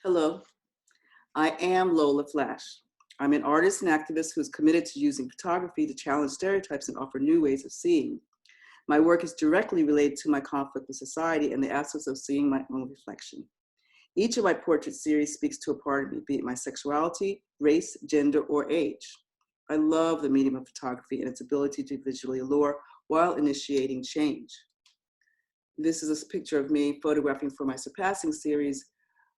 Hello, I am Lola Flash. I'm an artist and activist who's committed to using photography to challenge stereotypes and offer new ways of seeing. My work is directly related to my conflict with society and the absence of seeing my own reflection. Each of my portrait series speaks to a part of me, be it my sexuality, race, gender, or age. I love the medium of photography and its ability to visually allure while initiating change. This is a picture of me photographing for my Surpassing series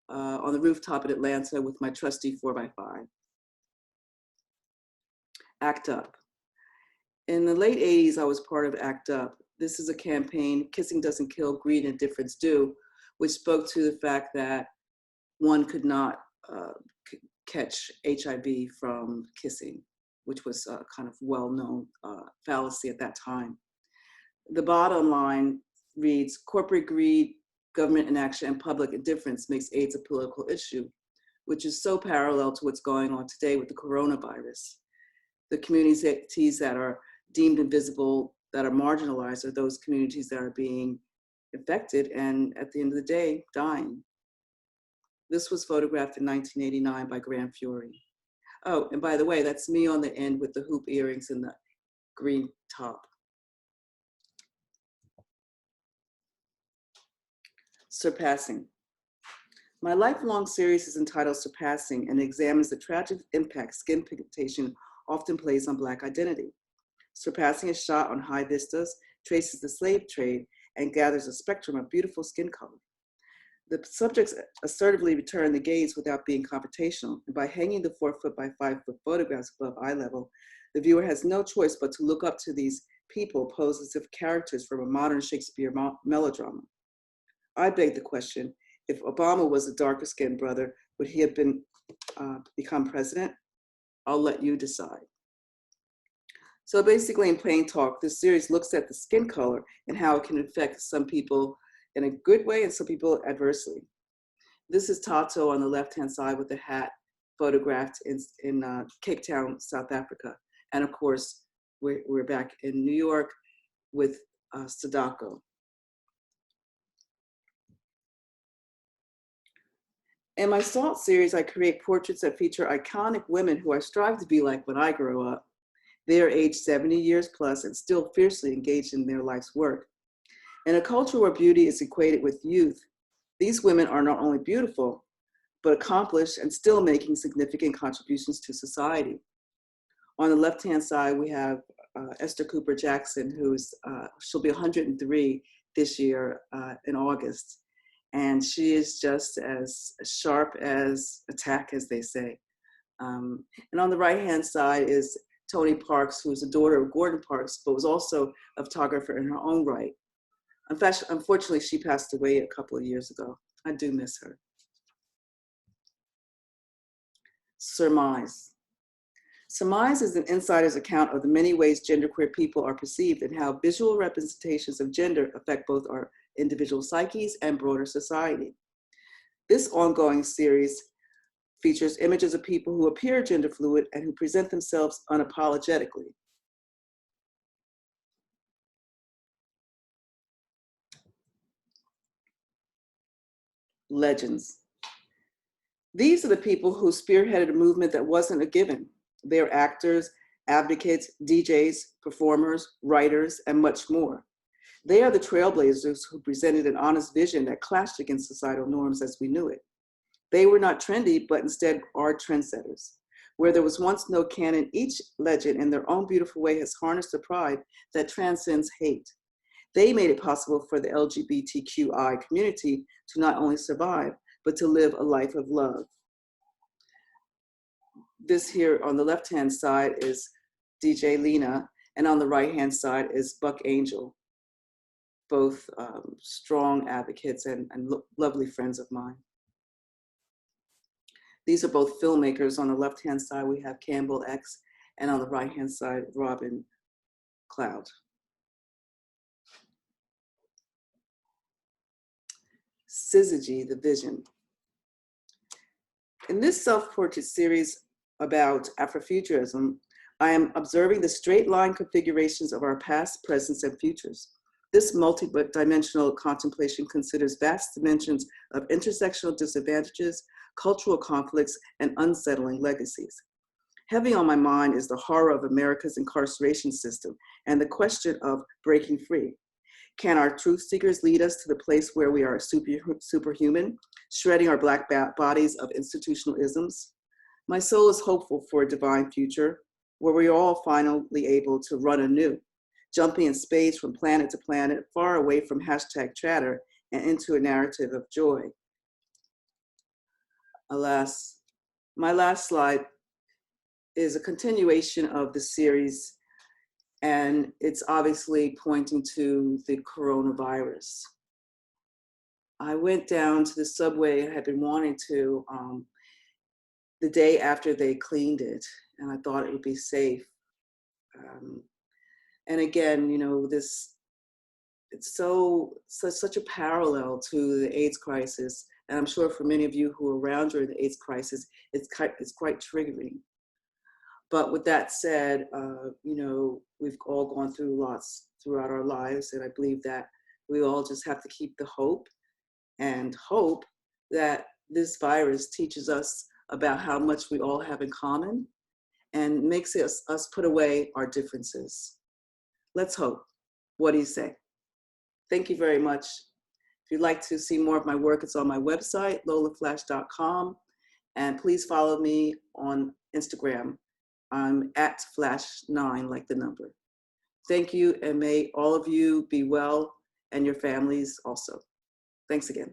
on the rooftop in Atlanta with my trusty 4x5. ACT UP. In the late 80s, I was part of ACT UP. This is a campaign, Kissing Doesn't Kill, Greed and Indifference Do, which spoke to the fact that one could not catch HIV from kissing, which was a kind of well-known fallacy at that time. The bottom line reads, corporate greed, government inaction, and public indifference makes AIDS a political issue, which is so parallel to what's going on today with the coronavirus. The communities that are deemed invisible, that are marginalized, are those communities that are being infected and at the end of the day, dying. This was photographed in 1989 by Graham Fury. Oh, and by the way, that's me on the end with the hoop earrings and the green top. Surpassing. My lifelong series is entitled Surpassing and examines the tragic impact skin pigmentation often plays on Black identity. Surpassing is shot on high vistas, traces the slave trade, and gathers a spectrum of beautiful skin color. The subjects assertively return the gaze without being confrontational, and by hanging the 4-foot by 5-foot photographs above eye level, the viewer has no choice but to look up to these people posed as if characters from a modern Shakespeare melodrama. I beg the question, if Obama was a darker skinned brother, would he have become president? I'll let you decide. So basically, in plain talk, this series looks at the skin color and how it can affect some people in a good way and some people adversely. This is Tato on the left-hand side with the hat, photographed in Cape Town, South Africa. And of course, we're back in New York with Sadako. In my SALT series, I create portraits that feature iconic women who I strive to be like when I grow up. They are aged 70 years plus and still fiercely engaged in their life's work. In a culture where beauty is equated with youth, these women are not only beautiful, but accomplished and still making significant contributions to society. On the left-hand side, we have Esther Cooper Jackson, she'll be 103 this year in August. And she is just as sharp as a tack, as they say. And on the right-hand side is Toni Parks, who's the daughter of Gordon Parks, but was also a photographer in her own right. In fact, unfortunately, she passed away a couple of years ago. I do miss her. Surmise. Surmise is an insider's account of the many ways genderqueer people are perceived and how visual representations of gender affect both our individual psyches and broader society. This ongoing series features images of people who appear gender fluid and who present themselves unapologetically. Legends. These are the people who spearheaded a movement that wasn't a given. They're actors, advocates, DJs, performers, writers, and much more. They are the trailblazers who presented an honest vision that clashed against societal norms as we knew it. They were not trendy, but instead are trendsetters. Where there was once no canon, each legend in their own beautiful way has harnessed a pride that transcends hate. They made it possible for the LGBTQI community to not only survive, but to live a life of love. This here on the left-hand side is DJ Lena, and on the right-hand side is Buck Angel, both strong advocates and lovely friends of mine. These are both filmmakers. On the left-hand side, we have Campbell X, and on the right-hand side, Robin Cloud. Syzygy, the Vision. In this self-portrait series about Afrofuturism, I am observing the straight line configurations of our past, presents, and futures. This multi-dimensional contemplation considers vast dimensions of intersectional disadvantages, cultural conflicts, and unsettling legacies. Heavy on my mind is the horror of America's incarceration system and the question of breaking free. Can our truth seekers lead us to the place where we are superhuman, shredding our Black bodies of institutional isms? My soul is hopeful for a divine future where we are all finally able to run anew, jumping in space from planet to planet, far away from hashtag chatter and into a narrative of joy. Alas, my last slide is a continuation of the series, and it's obviously pointing to the coronavirus. I went down to the subway I had been wanting to the day after they cleaned it, and I thought it would be safe. And again, you know, it's such a parallel to the AIDS crisis, and I'm sure for many of you who were around during the AIDS crisis, it's quite triggering. But with that said, you know, we've all gone through lots throughout our lives, and I believe that we all just have to keep the hope and hope that this virus teaches us about how much we all have in common and makes us put away our differences. Let's hope. What do you say? Thank you very much. If you'd like to see more of my work, it's on my website, lolaflash.com, and please follow me on Instagram. I'm at Flash9, like the number. Thank you, and may all of you be well, and your families also. Thanks again.